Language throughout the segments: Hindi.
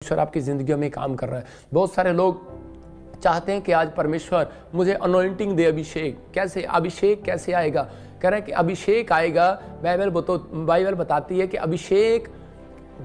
परमेश्वर आपकी ज़िंदगियों में काम कर रहा है। बहुत सारे लोग चाहते हैं कि आज परमेश्वर मुझे अनॉइंटिंग दे, अभिषेक। कैसे अभिषेक कैसे आएगा? कह रहे हैं कि अभिषेक आएगा। बाइबल बताती है कि अभिषेक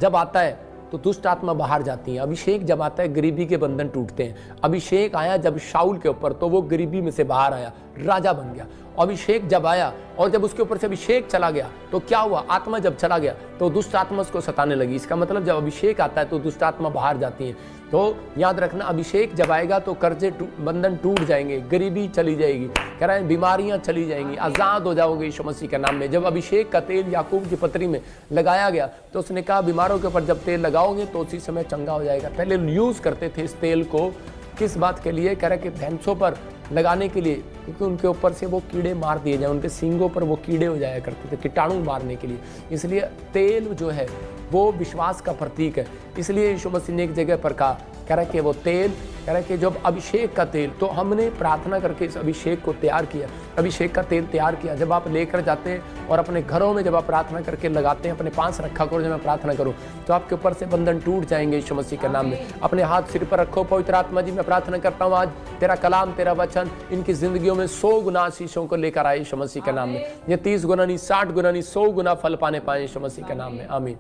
जब आता है तो दुष्ट आत्मा बाहर जाती है। अभिषेक जब आता है गरीबी के बंधन टूटते हैं। अभिषेक आया जब शाऊल के ऊपर, तो वो गरीबी में से बाहर आया, राजा बन गया। अभिषेक जब आया और जब उसके ऊपर से अभिषेक चला गया तो क्या हुआ? आत्मा जब चला गया तो दुष्ट आत्मा उसको सताने लगी। इसका मतलब जब अभिषेक आता है तो दुष्ट आत्मा बाहर जाती है। तो याद रखना, अभिषेक जब आएगा तो कर्जे बंधन टूट जाएंगे, गरीबी चली जाएगी, कह रहे हैं बीमारियां चली जाएंगी, आज़ाद हो जाओगे यीशु मसीह के नाम में। जब अभिषेक का तेल याकूब की पत्री में लगाया गया तो उसने कहा बीमारों के ऊपर जब तेल लगाओगे तो उसी समय चंगा हो जाएगा। पहले यूज़ करते थे इस तेल को किस बात के लिए? कह रहे कि भैंसों पर लगाने के लिए, क्योंकि उनके ऊपर से वो कीड़े मार दिए जाए, उनके सींगों पर वो कीड़े हो जाया करते थे, कीटाणु मारने के लिए। इसलिए तेल जो है वो विश्वास का प्रतीक है। इसलिए यीशु मसीह ने एक जगह पर कहा, कह रहा कि वो तेल, कह रहा कि जब अभिषेक का तेल, तो हमने प्रार्थना करके इस अभिषेक को तैयार किया, अभिषेक का तेल तैयार किया। जब आप लेकर जाते हैं और अपने घरों में जब आप प्रार्थना करके लगाते हैं, अपने पास रखा करो, जब मैं प्रार्थना करूँ तो आपके ऊपर से बंधन टूट जाएंगे यीशु मसीह के नाम में। अपने हाथ सिर पर रखो। पवित्र आत्मा जी, मैं प्रार्थना करता हूँ आज तेरा कलाम, तेरा वचन इनकी जिंदगियों में 100 गुना आशीषों को लेकर आए यीशु मसीह के नाम में। ये 30 गुना नहीं, 60 गुना नहीं, 100 गुना फल पाने पाए यीशु मसीह के नाम में। आमीन।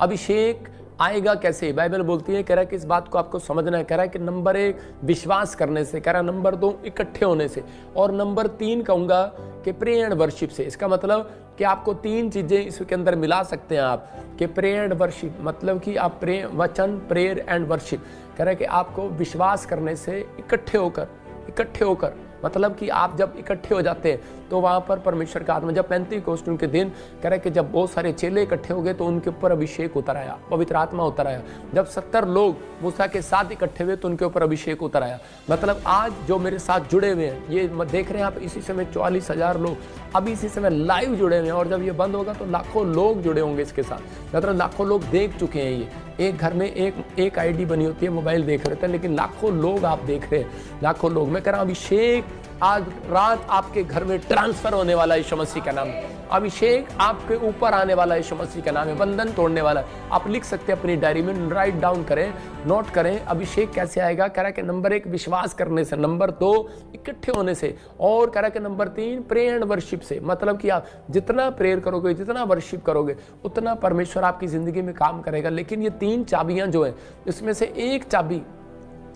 अभिषेक आएगा कैसे? बाइबल बोलती है, कह रहा है कि इस बात को आपको समझना है। कह रहा है कि नंबर 1 विश्वास करने से, कह रहा है नंबर 2 इकट्ठे होने से, और नंबर 3 कहूँगा कि प्रेयर एंड वर्शिप से। इसका मतलब कि आपको 3 चीज़ें इसके अंदर मिला सकते हैं आप, कि प्रेयर एंड वर्शिप, मतलब कि आप वचन, प्रेयर एंड वर्शिप। कह रहा है कि आपको विश्वास करने से इकट्ठे होकर मतलब कि आप जब इकट्ठे हो जाते हैं तो वहाँ पर परमेश्वर का आत्मा, जब पेंतीकोस्त उनके दिन, कह रहे कि जब बहुत सारे चेले इकट्ठे हो गए तो उनके ऊपर अभिषेक उतर आया, पवित्र आत्मा उतर आया। जब 70 लोग मूसा के साथ इकट्ठे हुए तो उनके ऊपर अभिषेक उतर आया। मतलब आज जो मेरे साथ जुड़े हुए हैं, ये देख रहे हैं आप, इसी समय 44,000 लोग अभी इसी समय लाइव जुड़े हुए हैं, और जब ये बंद होगा तो लाखों लोग जुड़े होंगे इसके साथ। मतलब लाखों लोग देख चुके हैं। ये एक घर में एक आईडी बनी होती है, मोबाइल देख रहे थे, लेकिन लाखों लोग आप देख रहे हैं, लाखों लोग। मैं कह रहा हूँ अभिषेक आज रात आपके घर में ट्रांसफर होने वाला है यीशु मसीह का नाम है। अभिषेक आपके ऊपर आने वाला है यीशु मसीह का नाम है, बंधन तोड़ने वाला है। आप लिख सकते हैं अपनी डायरी में, राइट डाउन करें, नोट करें। अभिषेक कैसे आएगा? कह रहा है कि नंबर 1 विश्वास करने से, नंबर 2 इकट्ठे होने से, और कह रहा है कि नंबर 3 प्रेयर एंड वर्शिप से। मतलब कि आप जितना प्रेयर करोगे, जितना वर्शिप करोगे, उतना परमेश्वर आपकी जिंदगी में काम करेगा। लेकिन ये 3 चाबियां जो है, इसमें से एक चाबी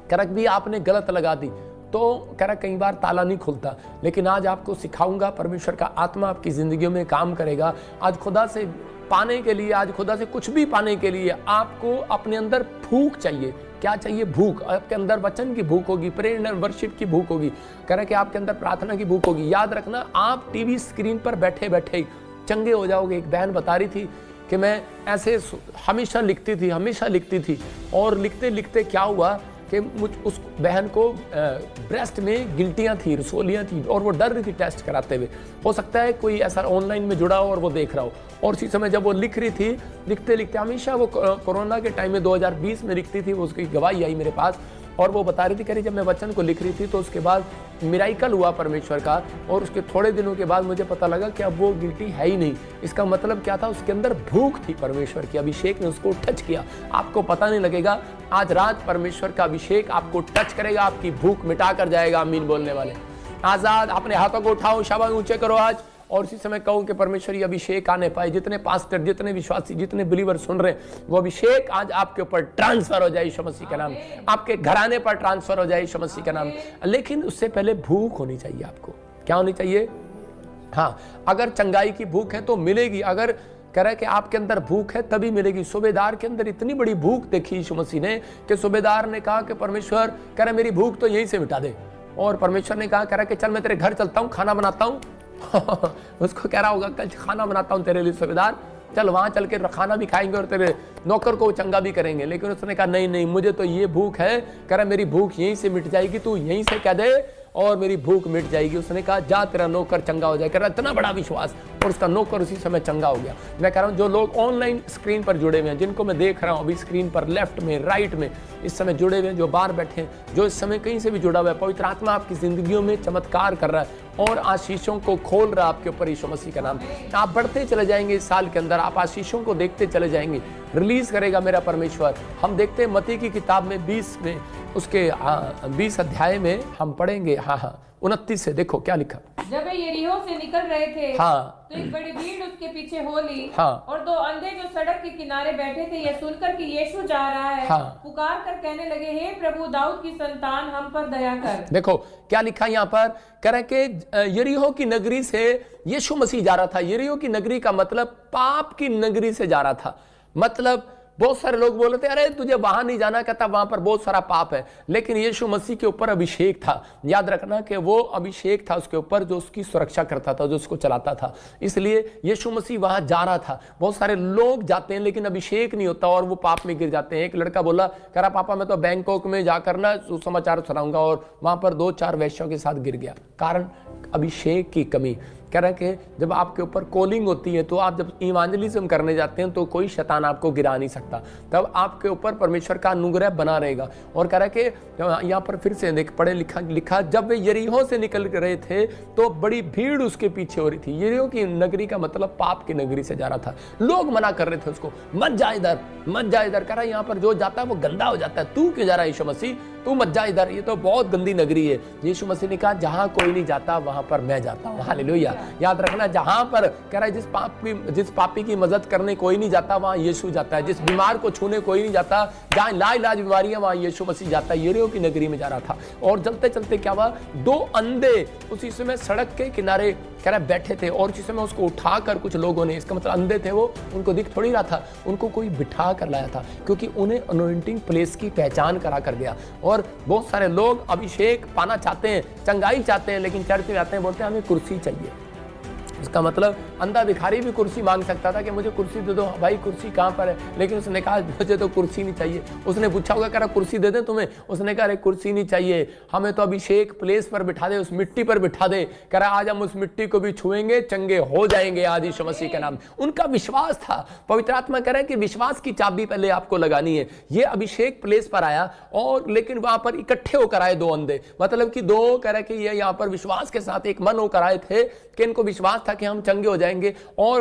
कह रहा भी आपने गलत लगा दी तो कह रहा कई बार ताला नहीं खुलता। लेकिन आज आपको सिखाऊंगा, परमेश्वर का आत्मा आपकी जिंदगियों में काम करेगा। आज खुदा से पाने के लिए, आज खुदा से कुछ भी पाने के लिए आपको अपने अंदर भूख चाहिए। क्या चाहिए? भूख। आपके अंदर वचन की भूख होगी, प्रेयर एंड वर्शिप की भूख होगी, कह रहा है कि आपके अंदर प्रार्थना की भूख होगी। याद रखना, आप टीवी स्क्रीन पर बैठे बैठे चंगे हो जाओगे। एक बहन बता रही थी कि मैं ऐसे हमेशा लिखती थी और लिखते लिखते क्या हुआ कि उस बहन को ब्रेस्ट में गिल्टियाँ थी, रसोलियाँ थी, और वो डर रही थी टेस्ट कराते हुए। हो सकता है कोई ऐसा ऑनलाइन में जुड़ा हो और वो देख रहा हो। और उसी समय जब वो लिख रही थी, लिखते लिखते, हमेशा वो कोरोना के टाइम में 2020 में लिखती थी, उसकी गवाही आई मेरे पास, और वो बता रही थी, कह रही जब मैं वचन को लिख रही थी तो उसके बाद मिराइकल हुआ परमेश्वर का, और उसके थोड़े दिनों के बाद मुझे पता लगा कि अब वो गिल्टी है ही नहीं। इसका मतलब क्या था? उसके अंदर भूख थी परमेश्वर की, अभिषेक ने उसको टच किया। आपको पता नहीं लगेगा, आज रात परमेश्वर का अभिषेक आपको टच करेगा, आपकी भूख मिटा कर जाएगा। आमीन बोलने वाले आजाद। अपने हाथों को उठाओ, शाबाश ऊंचे करो आज, और इसी समय कहूँ कि परमेश्वर ये अभिषेक आने पाए। जितने पास्टर, जितने विश्वासी, जितने बिलीवर सुन रहे हैं, वो अभिषेक आज आपके ऊपर ट्रांसफर हो जाए यीशु मसीह का नाम, आपके घराने पर ट्रांसफर हो जाए यीशु मसीह का नाम। लेकिन उससे पहले भूख होनी चाहिए आपको। क्या होनी चाहिए? हाँ, अगर चंगाई की भूख है तो मिलेगी। अगर कह रहा है कि आपके अंदर भूख है तभी मिलेगी। सूबेदार के अंदर इतनी बड़ी भूख देखी यीशु मसीह ने कि सूबेदार ने कहा कि परमेश्वर, कह रहा मेरी भूख तो यहीं से मिटा दे। और परमेश्वर ने कहा, कह रहा कि चल मैं तेरे घर चलता हूँ, खाना बनाता हूँ। उसको कह रहा होगा कल खाना बनाता हूँ तेरे लिए सूबेदार, चल वहाँ चल के खाना भी खाएंगे और तेरे नौकर को चंगा भी करेंगे। लेकिन उसने कहा नहीं, मुझे तो ये भूख है, कह रहा मेरी भूख यहीं से मिट जाएगी, तू यहीं से कह दे और मेरी भूख मिट जाएगी। उसने कहा जा तेरा नौकर चंगा हो जाए। कह रहा इतना बड़ा विश्वास, और उसका नौकर उसी समय चंगा हो गया। मैं कह रहा हूँ जो लोग ऑनलाइन स्क्रीन पर जुड़े हुए हैं, जिनको मैं देख रहा हूँ अभी स्क्रीन पर लेफ्ट में, राइट में इस समय जुड़े हुए हैं, जो बाहर बैठे हैं, जो इस समय कहीं से भी जुड़ा हुआ है, पवित्र आत्मा आपकी जिंदगियों में चमत्कार कर रहा है और आशीषों को खोल रहा है आपके ऊपर यीशु मसीह का नाम। आप बढ़ते चले जाएंगे इस साल के अंदर, आप आशीषों को देखते चले जाएंगे। रिलीज करेगा मेरा परमेश्वर। हम देखते हैं मत्ती की किताब में 20 में उसके 20 अध्याय में हम पढ़ेंगे 29 से, देखो क्या लिखा। जब वे यरीहो से निकल रहे थे हाँ। तो एक बड़ी भीड़ उसके पीछे हो ली। हाँ। और दो अंधे जो सड़क के किनारे बैठे थे यह सुनकर कि यीशु जा रहा है, हाँ। पुकार कर कहने लगे, हे प्रभु दाऊद की संतान, हम पर दया कर। देखो क्या लिखा यहाँ पर, कह रहे कि यरीहो की नगरी से यीशु मसीह जा रहा था। यरीहो की नगरी का मतलब पाप की नगरी से जा रहा था। मतलब बहुत सारे लोग बोल रहे थे अरे तुझे वहां नहीं जाना, कहता वहां पर बहुत सारा पाप है। लेकिन यीशु मसीह के ऊपर अभिषेक था। याद रखना कि वो अभिषेक था उसके ऊपर जो उसकी सुरक्षा करता था, जो उसको चलाता था। इसलिए यीशु मसीह वहां जा रहा था। बहुत सारे लोग जाते हैं लेकिन अभिषेक नहीं होता और वो पाप में गिर जाते हैं। एक लड़का बोला, कह रहा पापा मैं तो बैंकॉक में जाकर ना सुसमाचार सुनाऊंगा, और वहां पर 2-4 वेश्याओं के साथ गिर गया। कारण अभिषेक की कमी। कह रहा है कि जब आपके ऊपर कॉलिंग होती है तो आप जब इवांजलिज्म करने जाते हैं तो कोई शैतान आपको गिरा नहीं सकता, तब आपके ऊपर परमेश्वर का अनुग्रह बना रहेगा। और कह रहा है कि यहाँ पर फिर से देख पढ़े लिखा जब वे यरीहो से निकल रहे थे तो बड़ी भीड़ उसके पीछे हो रही थी। यरीहो की नगरी का मतलब पाप की नगरी से जा रहा था। लोग मना कर रहे थे उसको, मत जा इधर, मत जा इधर। कह रहा है यहाँ पर जो जाता है वो गंदा हो जाता है, तू क्यों जा रहा है यीशु मसीह, तू मत जा इधर, ये तो बहुत गंदी नगरी है। यीशु मसीह ने कहा जहां कोई नहीं जाता वहां पर मैं जाता हूं। हालेलुया। याद रखना, जहां पर कह रहा है जिस पापी की मदद करने कोई नहीं जाता वहां यीशु जाता है। जिस बीमार को छूने कोई नहीं जाता, जहां लाइलाज बीमारी है वहां यीशु मसीह जाता है। यरीहो की नगरी में जा रहा था और चलते चलते क्या हुआ, 2 अंधे उसी समय सड़क के किनारे कह रहा बैठे थे और उसी समय उसको उठाकर कुछ लोगों ने, इसका मतलब अंधे थे वो, उनको दिख थोड़ी रहा था, उनको कोई बिठा कर लाया था क्योंकि उन्हें अनॉइंटिंग प्लेस की पहचान करा कर गया। और बहुत सारे लोग अभिषेक पाना चाहते हैं, चंगाई चाहते हैं, लेकिन चर्च में आते हैं बोलते हैं हमें कुर्सी चाहिए। इसका मतलब अंधा भिखारी भी कुर्सी मांग सकता था कि मुझे कुर्सी दे दो। भाई कुर्सी कहाँ पर है, लेकिन उसने कहा मुझे तो कुर्सी नहीं चाहिए। उसने पूछा होगा कह रहा कुर्सी दे दे तुम्हें, उसने कहा अरे कुर्सी नहीं चाहिए, हमें तो अभिषेक प्लेस पर बिठा दे, उस मिट्टी पर बिठा दे। कह रहा आज हम उस मिट्टी को भी छुएंगे, चंगे हो जाएंगे आज यीशु मसीह के नाम। उनका विश्वास था। पवित्र आत्मा कह रहा है कि विश्वास की चाबी पहले आपको लगानी है। ये अभिषेक प्लेस पर आया और लेकिन वहां पर इकट्ठे होकर आए 2 अंधे, मतलब कि 2 कह रहे कि ये यहाँ पर विश्वास के साथ एक मन होकर आए थे कि इनको विश्वास था कि हम चंगे हो जाएंगे। और